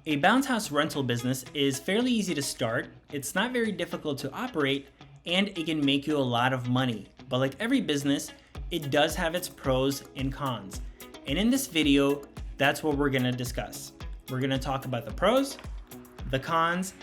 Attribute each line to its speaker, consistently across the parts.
Speaker 1: A bounce house rental business is fairly easy to start, it's not very difficult to operate, and it can make you a lot of money. But like every business, it does have its pros and cons. And in this video, that's what we're gonna discuss. We're gonna talk about the pros, the cons,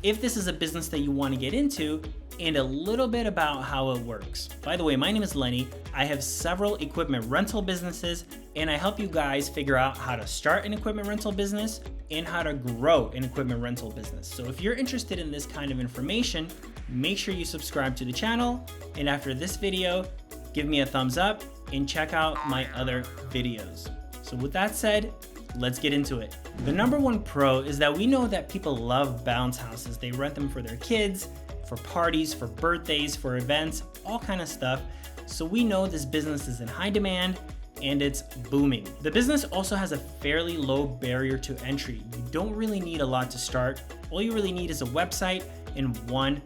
Speaker 1: if this is a business that you wanna get into, and a little bit about how it works. By the way, my name is Lenny. I have several equipment rental businesses, and I help you guys figure out how to start an equipment rental business and how to grow an equipment rental business. So if you're interested in this kind of information, make sure you subscribe to the channel. And after this video, give me a thumbs up and check out my other videos. So with that said, let's get into it. The number one pro is that we know that people love bounce houses. They rent them for their kids, for parties, for birthdays, for events, all kind of stuff. So we know this business is in high demand and it's booming. The business also has a fairly low barrier to entry. You don't really need a lot to start. All you really need is a website and one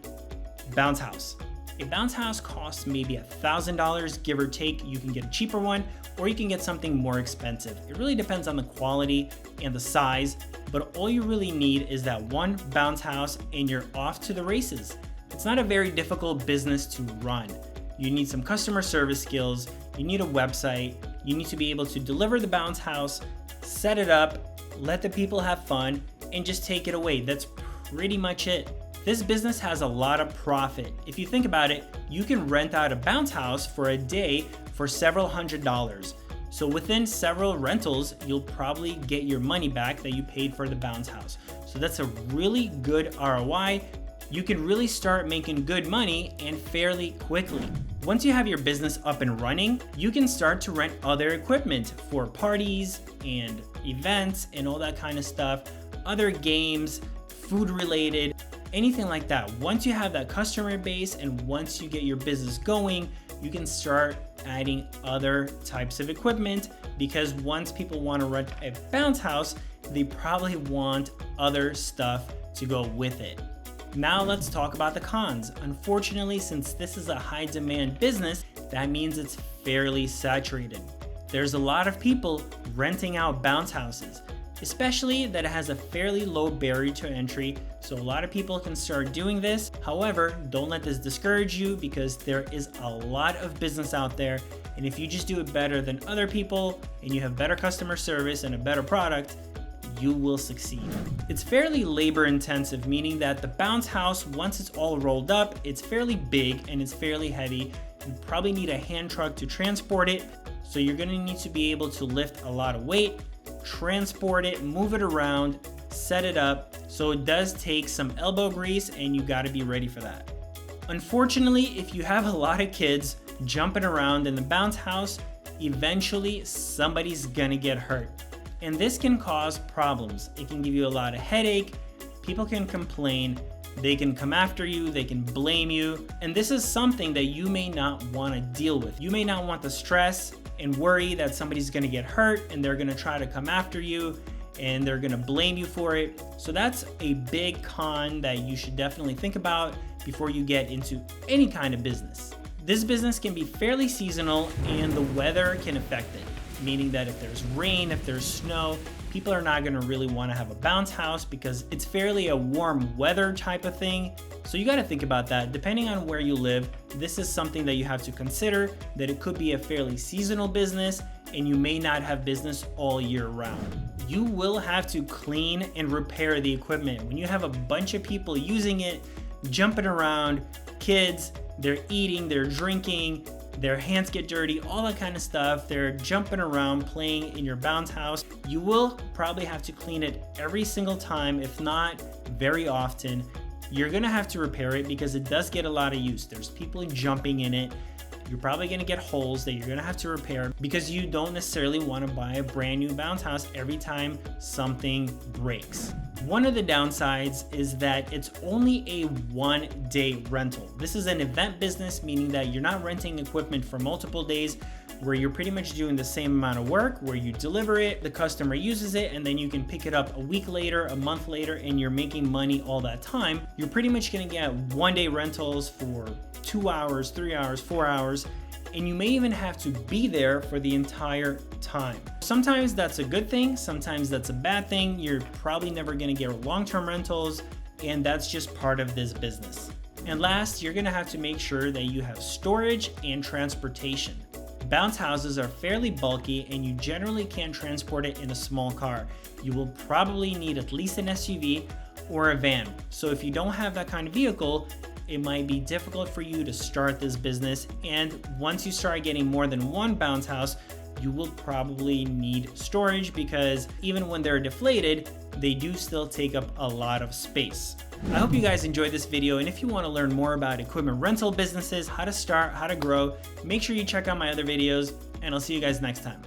Speaker 1: bounce house. A bounce house costs maybe $1,000, give or take. You can get a cheaper one or you can get something more expensive. It really depends on the quality and the size, but all you really need is that one bounce house and you're off to the races. It's not a very difficult business to run. You need some customer service skills, you need a website, you need to be able to deliver the bounce house, set it up, let the people have fun, and just take it away. That's pretty much it. This business has a lot of profit. If you think about it, you can rent out a bounce house for a day for several $100s. So within several rentals, you'll probably get your money back that you paid for the bounce house. So that's a really good ROI. You can really start making good money and fairly quickly. Once you have your business up and running, you can start to rent other equipment for parties and events and all that kind of stuff, other games, food related, anything like that. Once you have that customer base and once you get your business going, you can start adding other types of equipment, because once people want to rent a bounce house, they probably want other stuff to go with it. Now let's talk about the cons. Unfortunately, since this is a high demand business, that means it's fairly saturated. There's a lot of people renting out bounce houses, especially that it has a fairly low barrier to entry. So a lot of people can start doing this. However, don't let this discourage you, because there is a lot of business out there. And if you just do it better than other people and you have better customer service and a better product, you will succeed. It's fairly labor intensive, meaning that the bounce house, once it's all rolled up, it's fairly big and it's fairly heavy. You probably need a hand truck to transport it. So you're gonna need to be able to lift a lot of weight, transport it, move it around, set it up. So it does take some elbow grease and you gotta be ready for that. Unfortunately, if you have a lot of kids jumping around in the bounce house, eventually somebody's gonna get hurt. And this can cause problems. It can give you a lot of headache, people can complain, they can come after you, they can blame you. And this is something that you may not wanna deal with. You may not want the stress and worry that somebody's gonna get hurt and they're gonna try to come after you and they're gonna blame you for it. So that's a big con that you should definitely think about before you get into any kind of business. This business can be fairly seasonal and the weather can affect it, meaning that if there's rain, if there's snow, people are not gonna really wanna have a bounce house because it's fairly a warm weather type of thing. So you gotta think about that. Depending on where you live, this is something that you have to consider, that it could be a fairly seasonal business and you may not have business all year round. You will have to clean and repair the equipment. When you have a bunch of people using it, jumping around, kids, they're eating, they're drinking, their hands get dirty, all that kind of stuff. They're jumping around, playing in your bounce house. You will probably have to clean it every single time, if not very often. You're gonna have to repair it because it does get a lot of use. There's people jumping in it. You're probably gonna get holes that you're gonna have to repair because you don't necessarily wanna buy a brand new bounce house every time something breaks. One of the downsides is that it's only a 1-day rental. This is an event business, meaning that you're not renting equipment for multiple days, where you're pretty much doing the same amount of work, where you deliver it, the customer uses it, and then you can pick it up a week later, a month later, and you're making money all that time. You're pretty much gonna get 1-day rentals for 2 hours, 3 hours, 4 hours, and you may even have to be there for the entire time. Sometimes that's a good thing, sometimes that's a bad thing. You're probably never gonna get long-term rentals, and that's just part of this business. And last, you're gonna have to make sure that you have storage and transportation. Bounce houses are fairly bulky and you generally can't transport it in a small car. You will probably need at least an SUV or a van. So if you don't have that kind of vehicle, it might be difficult for you to start this business. And once you start getting more than one bounce house, you will probably need storage because even when they're deflated, they do still take up a lot of space. I hope you guys enjoyed this video, and if you want to learn more about equipment rental businesses, how to start, how to grow, make sure you check out my other videos, and I'll see you guys next time.